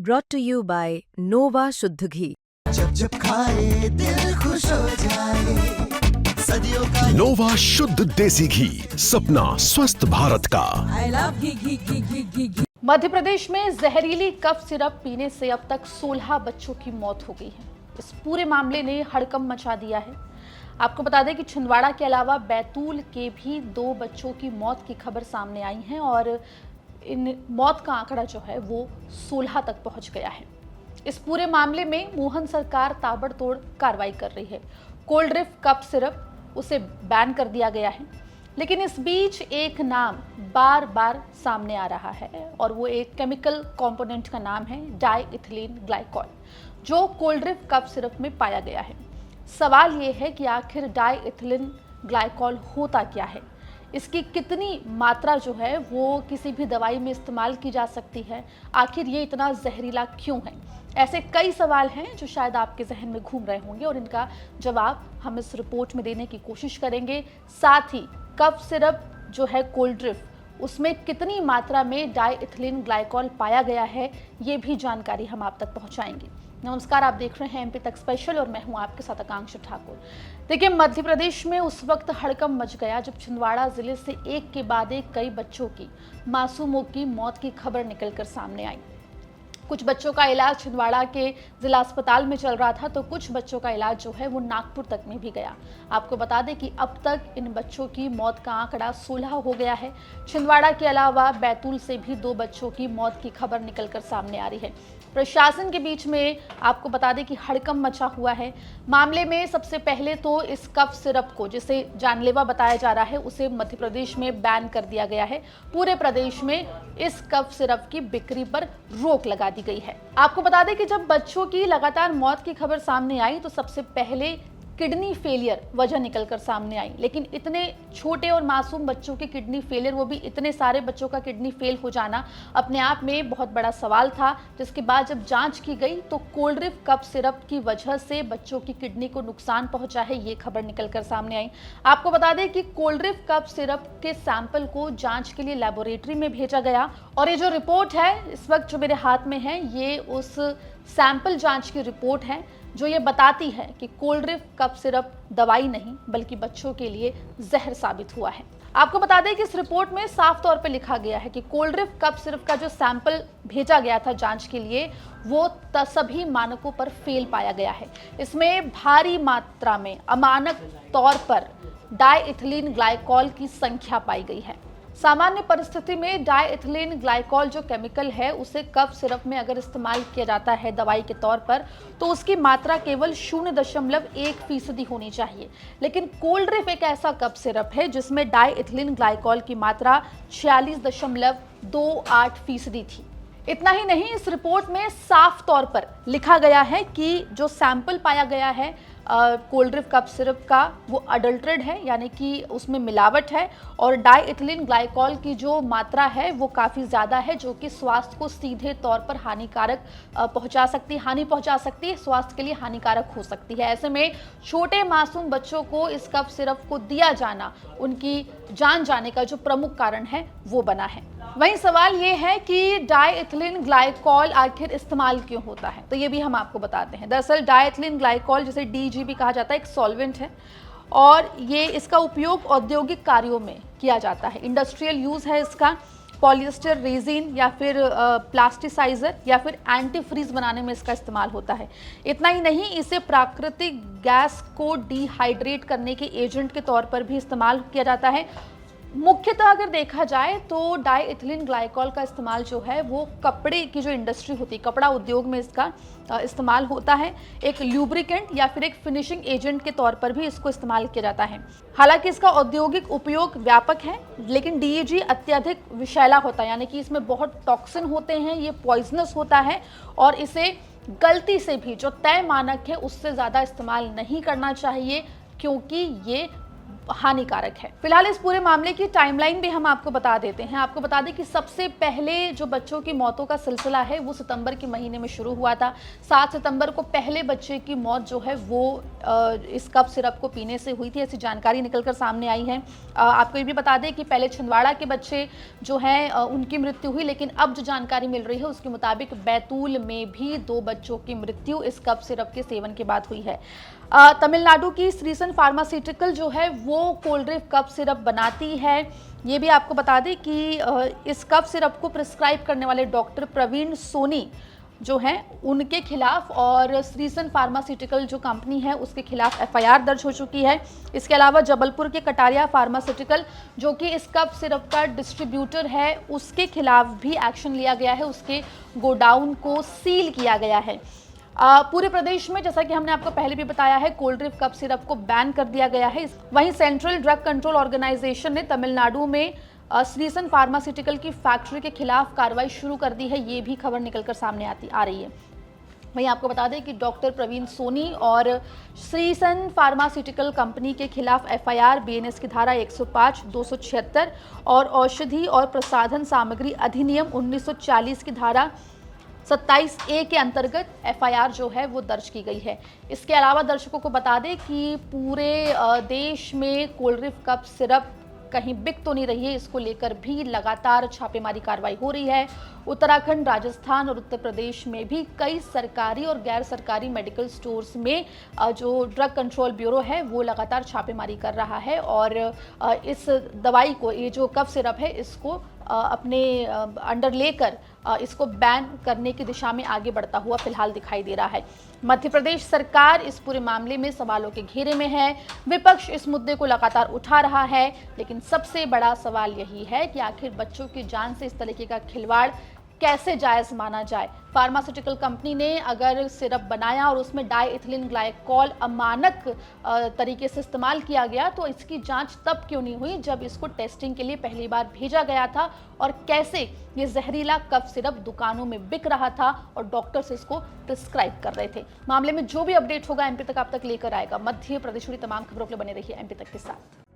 brought to you by Nova शुद्ध घी। जब जब खाए दिल खुश हो जाए, सदियों का नोवा शुद्ध देसी घी, सपना स्वस्थ भारत का। I love घी। मध्य प्रदेश में जहरीली कफ सिरप पीने से अब तक 16 बच्चों की मौत हो गई है। इस पूरे मामले ने हड़कंप मचा दिया है। आपको बता दें कि छिंदवाड़ा के अलावा बैतूल के भी 2 बच्चों की मौत की खबर सामने आई है और इन मौत का आंकड़ा जो है वो 16 तक पहुंच गया है। इस पूरे मामले में मोहन सरकार ताबड़तोड़ कार्रवाई कर रही है। कोल्ड ड्रिफ्ट कप सिरप उसे बैन कर दिया गया है, लेकिन इस बीच एक नाम बार बार सामने आ रहा है और वो एक केमिकल कंपोनेंट का नाम है डाइइथिलीन ग्लाइकॉल, जो कोल्ड ड्रिफ्ट कप सिरप में पाया गया है। सवाल ये है कि आखिर डाइइथिलीन ग्लाइकॉल होता क्या है, इसकी कितनी मात्रा जो है वो किसी भी दवाई में इस्तेमाल की जा सकती है, आखिर ये इतना जहरीला क्यों है। ऐसे कई सवाल हैं जो शायद आपके जहन में घूम रहे होंगे और इनका जवाब हम इस रिपोर्ट में देने की कोशिश करेंगे। साथ ही कफ सिरप जो है कोल्ड ड्रिफ्ट, उसमें कितनी मात्रा में डाइइथिलीन ग्लाइकॉल पाया गया है, ये भी जानकारी हम आप तक पहुंचाएंगे। नमस्कार, आप देख रहे हैं एमपी तक स्पेशल और मैं हूं आपके साथ आकांक्षा ठाकुर। देखिए, मध्य प्रदेश में उस वक्त हड़कंप मच गया जब छिंदवाड़ा जिले से एक के बाद एक कई बच्चों की, मासूमों की मौत की खबर निकलकर सामने आई। कुछ बच्चों का इलाज छिंदवाड़ा के जिला अस्पताल में चल रहा था, तो कुछ बच्चों का इलाज जो है वो नागपुर तक में भी गया। आपको बता दें कि अब तक इन बच्चों की मौत का आंकड़ा 16 हो गया है। छिंदवाड़ा के अलावा बैतूल से भी 2 बच्चों की मौत की खबर निकलकर सामने आ रही है। प्रशासन के बीच में आपको बता दें कि हड़कंप मचा हुआ है। मामले में सबसे पहले तो इस कफ सिरप को, जिसे जानलेवा बताया जा रहा है, उसे मध्य प्रदेश में बैन कर दिया गया है। पूरे प्रदेश में इस कफ सिरप की बिक्री पर रोक लगा दी गई है। आपको बता दें कि जब बच्चों की लगातार मौत की खबर सामने आई तो सबसे पहले किडनी फेलियर वजह निकलकर सामने आई, लेकिन इतने छोटे और मासूम बच्चों के किडनी फेलियर, वो भी इतने सारे बच्चों का किडनी फेल हो जाना अपने आप में बहुत बड़ा सवाल था। जिसके बाद जब जांच की गई तो कोल्ड ड्रिफ्ट कप सिरप की वजह से बच्चों की किडनी को नुकसान पहुंचा है, ये खबर निकलकर सामने आई। आपको बता दें कि कोल्ड ड्रिफ्ट कप सिरप के सैंपल को जांच के लिए लेबोरेटरी में भेजा गया और ये जो रिपोर्ट है इस वक्त जो मेरे हाथ में है, ये उस सैंपल जांच की रिपोर्ट है जो ये बताती है कि कोल्ड ड्रिफ्ट कप सिरप दवाई नहीं बल्कि बच्चों के लिए जहर साबित हुआ है। आपको बता दें कि इस रिपोर्ट में साफ तौर पे लिखा गया है कि कोल्ड ड्रिफ्ट कप सिरप का जो सैंपल भेजा गया था जांच के लिए, वो सभी मानकों पर फेल पाया गया है। इसमें भारी मात्रा में अमानक तौर पर डाइइथिलीन ग्लाइकॉल की संख्या पाई गई है। सामान्य परिस्थिति में डाइइथिलीन ग्लाइकॉल जो केमिकल है, उसे कफ सिरप में अगर इस्तेमाल किया जाता है दवाई के तौर पर, तो उसकी मात्रा केवल 0.1% होनी चाहिए। लेकिन कोल्ड ड्रिफ्ट एक ऐसा कफ सिरप है जिसमें डाइइथिलीन ग्लाइकॉल की मात्रा 46.28% थी। इतना ही नहीं, इस रिपोर्ट में साफ तौर पर लिखा गया है कि जो सैंपल पाया गया है कोल्ड ड्रिफ्ट कप सिरप का, वो अडल्ट्रेट है, यानी कि उसमें मिलावट है और डाइइथिलीन ग्लाइकॉल की जो मात्रा है वो काफ़ी ज़्यादा है, जो कि स्वास्थ्य को सीधे तौर पर हानि पहुंचा सकती है, स्वास्थ्य के लिए हानिकारक हो सकती है। ऐसे में छोटे मासूम बच्चों को इस कप सिरप को दिया जाना उनकी जान जाने का जो प्रमुख कारण है वो बना है। वहीं सवाल ये है कि डाइइथिलीन ग्लाइकॉल आखिर इस्तेमाल क्यों होता है, तो ये भी हम आपको बताते हैं। दरअसल डाइइथिलीन ग्लाइकॉल, जिसे DEG कहा जाता है, एक सॉल्वेंट है और ये इसका उपयोग औद्योगिक कार्यों में किया जाता है। इंडस्ट्रियल यूज है इसका। पॉलिएस्टर रेजिन या फिर प्लास्टिसाइजर या फिर एंटीफ्रीज बनाने में इसका इस्तेमाल होता है। इतना ही नहीं, इसे प्राकृतिक गैस को डिहाइड्रेट करने के एजेंट के तौर पर भी इस्तेमाल किया जाता है। मुख्यतः अगर देखा जाए तो डाइइथिलीन ग्लाइकॉल का इस्तेमाल जो है वो कपड़े की जो इंडस्ट्री होती है, कपड़ा उद्योग में इसका इस्तेमाल होता है। एक ल्यूब्रिकेंट या फिर एक फिनिशिंग एजेंट के तौर पर भी इसको इस्तेमाल किया जाता है। हालांकि इसका औद्योगिक उपयोग व्यापक है, लेकिन DEG अत्यधिक विषैला होता है, यानी कि इसमें बहुत टॉक्सिन होते हैं, ये पॉइजनस होता है और इसे गलती से भी जो तय मानक है उससे ज़्यादा इस्तेमाल नहीं करना चाहिए, क्योंकि ये हानिकारक है। फिलहाल इस पूरे मामले की टाइमलाइन भी हम आपको बता देते हैं। आपको बता दें कि सबसे पहले जो बच्चों की मौतों का सिलसिला है वो सितंबर के महीने में शुरू हुआ था। 7 सितंबर को पहले बच्चे की मौत जो है वो इस कफ सिरप को पीने से हुई थी, ऐसी जानकारी निकलकर सामने आई है। आपको ये भी बता दें कि पहले छिंदवाड़ा के बच्चे जो हैं उनकी मृत्यु हुई, लेकिन अब जो जानकारी मिल रही है उसके मुताबिक बैतूल में भी 2 बच्चों की मृत्यु इस कफ सिरप के सेवन के बाद हुई है। तमिलनाडु की श्रीसन फार्मास्यूटिकल जो है वो कोल्ड्रिफ कफ सिरप बनाती है। ये भी आपको बता दें कि इस कफ सिरप को प्रिस्क्राइब करने वाले डॉक्टर प्रवीण सोनी जो हैं उनके खिलाफ और श्रीसन फार्मास्यूटिकल जो कंपनी है उसके खिलाफ एफआईआर दर्ज हो चुकी है। इसके अलावा जबलपुर के कटारिया फार्मास्यूटिकल जो कि इस कफ सिरप का डिस्ट्रीब्यूटर है उसके खिलाफ भी एक्शन लिया गया है, उसके गोडाउन को सील किया गया है। पूरे प्रदेश में जैसा कि हमने आपको पहले भी बताया है कोल्ड्रिफ कफ सिरप को बैन कर दिया गया है। वहीं सेंट्रल ड्रग कंट्रोल ऑर्गेनाइजेशन ने तमिलनाडु में श्रीसन फार्मास्यूटिकल की फैक्ट्री के खिलाफ कार्रवाई शुरू कर दी है, ये भी खबर निकलकर सामने आ रही है। वहीं आपको बता दें कि डॉक्टर प्रवीण सोनी और श्रीसन फार्मास्यूटिकल कंपनी के खिलाफ एफआईआर बीएनएस की धारा 105, 276 और औषधि और प्रसाधन सामग्री अधिनियम 1940 की धारा 27A के अंतर्गत एफआईआर जो है वो दर्ज की गई है। इसके अलावा दर्शकों को बता दें कि पूरे देश में कोल्ड्रिफ कफ सिरप कहीं बिक तो नहीं रही है, इसको लेकर भी लगातार छापेमारी कार्रवाई हो रही है। उत्तराखंड, राजस्थान और उत्तर प्रदेश में भी कई सरकारी और गैर सरकारी मेडिकल स्टोर्स में जो ड्रग कंट्रोल ब्यूरो है वो लगातार छापेमारी कर रहा है और इस दवाई को, ये जो कफ सिरप है इसको अपने अंडर लेकर इसको बैन करने की दिशा में आगे बढ़ता हुआ फिलहाल दिखाई दे रहा है। मध्य प्रदेश सरकार इस पूरे मामले में सवालों के घेरे में है। विपक्ष इस मुद्दे को लगातार उठा रहा है, लेकिन सबसे बड़ा सवाल यही है कि आखिर बच्चों की जान से इस तरीके का खिलवाड़ कैसे जायज़ माना जाए। फार्मास्यूटिकल कंपनी ने अगर सिरप बनाया और उसमें डाईइथिलीन ग्लाइकोल अमानक तरीके से इस्तेमाल किया गया तो इसकी जांच तब क्यों नहीं हुई जब इसको टेस्टिंग के लिए पहली बार भेजा गया था, और कैसे ये जहरीला कफ सिरप दुकानों में बिक रहा था और डॉक्टर्स इसको प्रिस्क्राइब कर रहे थे। मामले में जो भी अपडेट होगा एमपी तक आप तक लेकर आएगा। मध्य प्रदेश की तमाम खबरों के लिए बने रहिए एमपी तक के साथ।